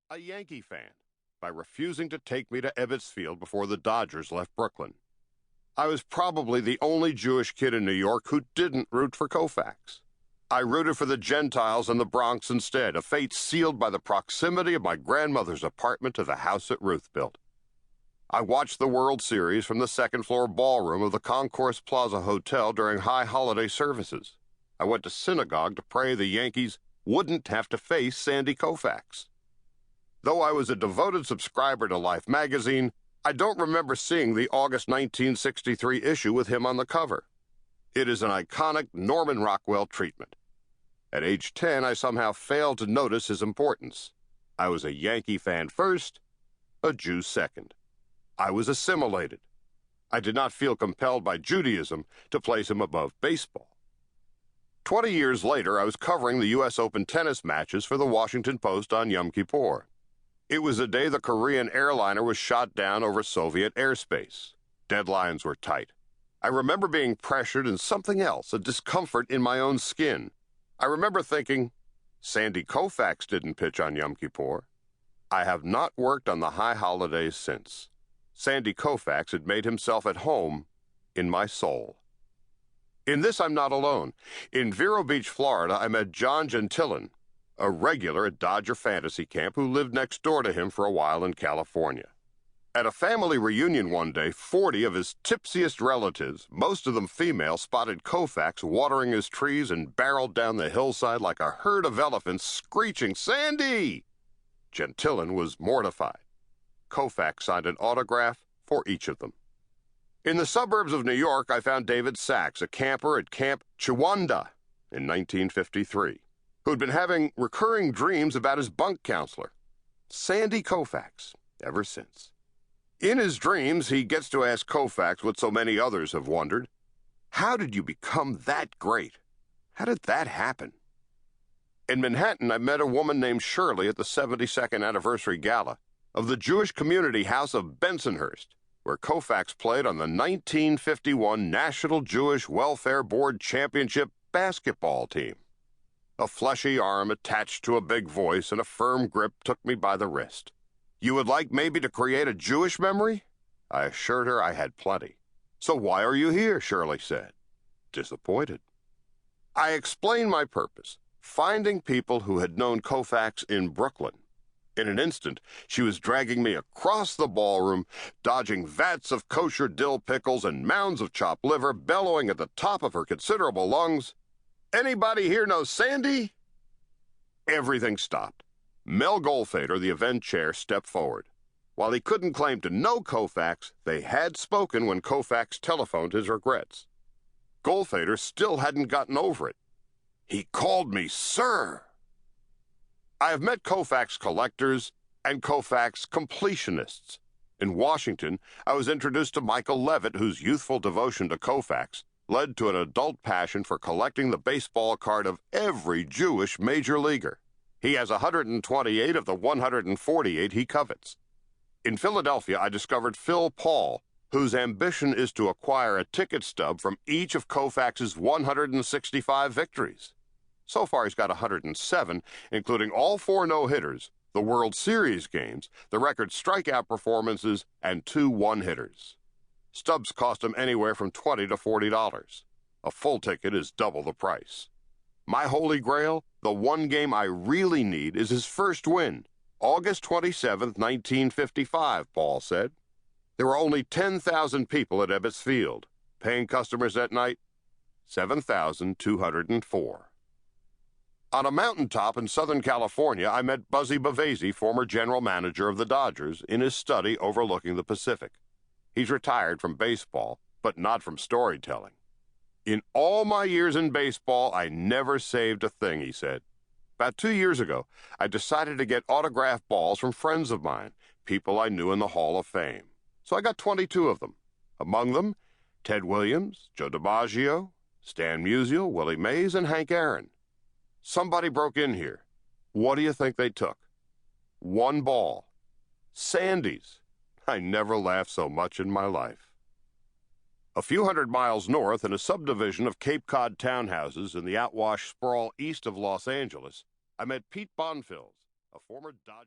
a Yankee fan, by refusing to take me to Ebbets Field before the Dodgers left Brooklyn. I was probably the only Jewish kid in New York who didn't root for Koufax. I rooted for the Gentiles in the Bronx instead, a fate sealed by the proximity of my grandmother's apartment to the house that Ruth built. I watched the World Series from the second-floor ballroom of the Concourse Plaza Hotel during high holiday services. I went to synagogue to pray the Yankees wouldn't have to face Sandy Koufax. Though I was a devoted subscriber to Life magazine, I don't remember seeing the August 1963 issue with him on the cover. It is an iconic Norman Rockwell treatment. At age 10, I somehow failed to notice his importance. I was a Yankee fan first, a Jew second. I was assimilated. I did not feel compelled by Judaism to place him above baseball. 20 years later, I was covering the U.S. Open tennis matches for the Washington Post on Yom Kippur. It was the day the Korean airliner was shot down over Soviet airspace. Deadlines were tight. I remember being pressured and something else, a discomfort in my own skin. I remember thinking, Sandy Koufax didn't pitch on Yom Kippur. I have not worked on the high holidays since. Sandy Koufax had made himself at home in my soul. In this, I'm not alone. In Vero Beach, Florida, I met John Gentillon, a regular at Dodger Fantasy Camp who lived next door to him for a while in California. At a family reunion one day, 40 of his tipsiest relatives, most of them female, spotted Koufax watering his trees and barreled down the hillside like a herd of elephants, screeching, "Sandy!" Gentillon was mortified. Koufax signed an autograph for each of them. In the suburbs of New York, I found David Sachs, a camper at Camp Chiwanda in 1953, who'd been having recurring dreams about his bunk counselor, Sandy Koufax, ever since. In his dreams, he gets to ask Koufax what so many others have wondered. How did you become that great? How did that happen? In Manhattan, I met a woman named Charley at the 72nd anniversary gala of the Jewish Community House of Bensonhurst, where Koufax played on the 1951 National Jewish Welfare Board Championship basketball team. A fleshy arm attached to a big voice and a firm grip took me by the wrist. You would like maybe to create a Jewish memory? I assured her I had plenty. So why are you here? Charley said. Disappointed. I explained my purpose, finding people who had known Koufax in Brooklyn. In an instant, she was dragging me across the ballroom, dodging vats of kosher dill pickles and mounds of chopped liver, bellowing at the top of her considerable lungs, "Anybody here know Sandy?" Everything stopped. Mel Goldfader, the event chair, stepped forward. While he couldn't claim to know Koufax, they had spoken when Koufax telephoned his regrets. Goldfader still hadn't gotten over it. He called me sir. I have met Koufax collectors and Koufax completionists. In Washington, I was introduced to Michael Levitt, whose youthful devotion to Koufax led to an adult passion for collecting the baseball card of every Jewish major leaguer. He has 128 of the 148 he covets. In Philadelphia, I discovered Phil Paul, whose ambition is to acquire a ticket stub from each of Koufax's 165 victories. So far, he's got 107, including all 4 no-hitters, the World Series games, the record strikeout performances, and 2 one-hitters. Stubs cost him anywhere from $20 to $40. A full ticket is double the price. My holy grail, the one game I really need, is his first win, August 27, 1955, Paul said. There were only 10,000 people at Ebbets Field. Paying customers that night, 7,204. On a mountaintop in Southern California, I met Buzzy Bavasi, former general manager of the Dodgers, in his study overlooking the Pacific. He's retired from baseball, but not from storytelling. In all my years in baseball, I never saved a thing, he said. About 2 years ago, I decided to get autographed balls from friends of mine, people I knew in the Hall of Fame. So I got 22 of them. Among them, Ted Williams, Joe DiMaggio, Stan Musial, Willie Mays, and Hank Aaron. Somebody broke in here. What do you think they took? 1 ball. Sandy's. I never laughed so much in my life. A few hundred miles north, in a subdivision of Cape Cod townhouses in the outwash sprawl east of Los Angeles, I met Pete Bonfils, a former Dodger.